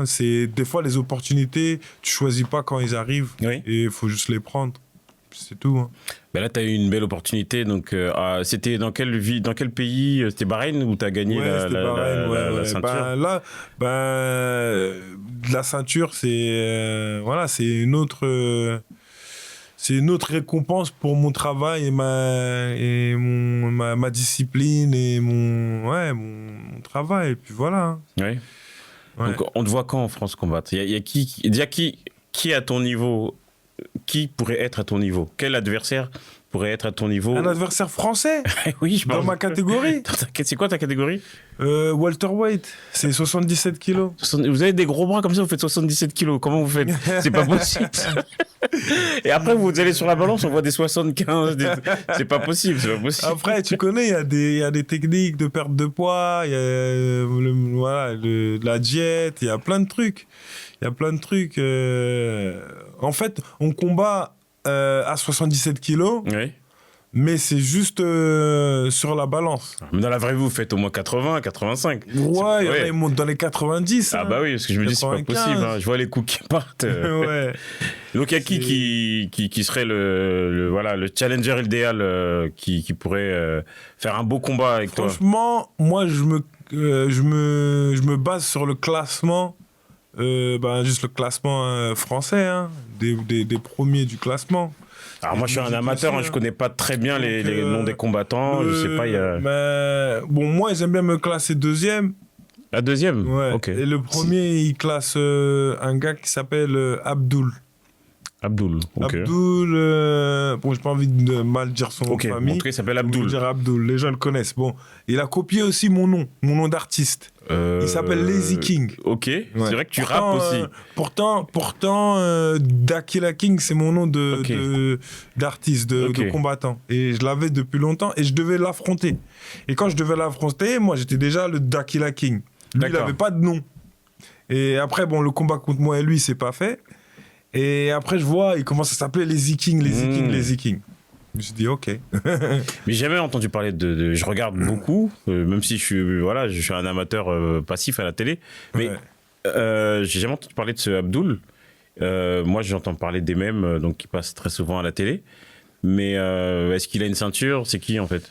Des fois, les opportunités, tu choisis pas quand ils arrivent. Oui. Et il faut juste les prendre. C'est tout. Hein. Ben là, tu as eu une belle opportunité. Donc, c'était dans quel pays? C'était Bahreïn où tu as gagné C'était Bahreïn, la ceinture? La ceinture, c'est une autre. C'est une autre récompense pour mon travail et ma discipline et mon travail. Et puis voilà. Hein. Oui. Ouais. Donc, on te voit quand en France combattre? Il y a qui à ton niveau? Qui pourrait être à ton niveau? Quel adversaire pourrait être à ton niveau? Un adversaire français? Oui, je parle. Dans ma catégorie? C'est quoi ta catégorie? Welterweight, c'est 77 kilos. Vous avez des gros bras comme ça, vous faites 77 kilos. Comment vous faites? C'est pas possible. Et après, vous allez sur la balance, on voit des 75. C'est pas possible, c'est pas possible. Après, tu connais, il y a des techniques de perte de poids, il y a la diète, il y a plein de trucs. Il y a plein de trucs. En fait, on combat à 77 kilos. Oui. Mais c'est juste sur la balance. Mais dans la vraie vie, vous faites au moins 80, 85. Ouais, ils montent dans les 90. Ah bah oui, parce que je me dis, c'est pas possible. Hein. Je vois les coups qui partent. Ouais. Donc, il y a qui serait le challenger idéal qui pourrait faire un beau combat avec toi? Franchement, moi, je me base sur le classement. Juste le classement français, hein, des premiers du classement. Alors moi je suis un amateur, hein, je connais pas très bien les noms des combattants, je sais pas. Moi j'aime bien me classer deuxième. La deuxième? Ouais. Ok. Et le premier il classe un gars qui s'appelle Abdul. Ok. Abdul, j'ai pas envie de mal dire son nom de famille. En tout cas, il s'appelle Abdul. Dire Abdul, les gens le connaissent. Bon, il a copié aussi mon nom d'artiste. Il s'appelle Lazy King. Ok, ouais. C'est vrai que tu rappes aussi. Pourtant, Dakila King, c'est mon nom d'artiste, de combattant. Et je l'avais depuis longtemps et je devais l'affronter. Et quand je devais l'affronter, moi, j'étais déjà le Dakila King. Lui, il n'avait pas de nom. Et après, le combat contre moi et lui, c'est pas fait. Et après, je vois, il commence à s'appeler Lazy King. Je me suis dit, ok. Mais j'ai jamais entendu parler je regarde beaucoup, même si je suis un amateur passif à la télé. Mais j'ai jamais entendu parler de ce Abdul. Moi, j'entends parler des mêmes, donc qui passent très souvent à la télé. Mais est-ce qu'il a une ceinture? C'est qui, en fait?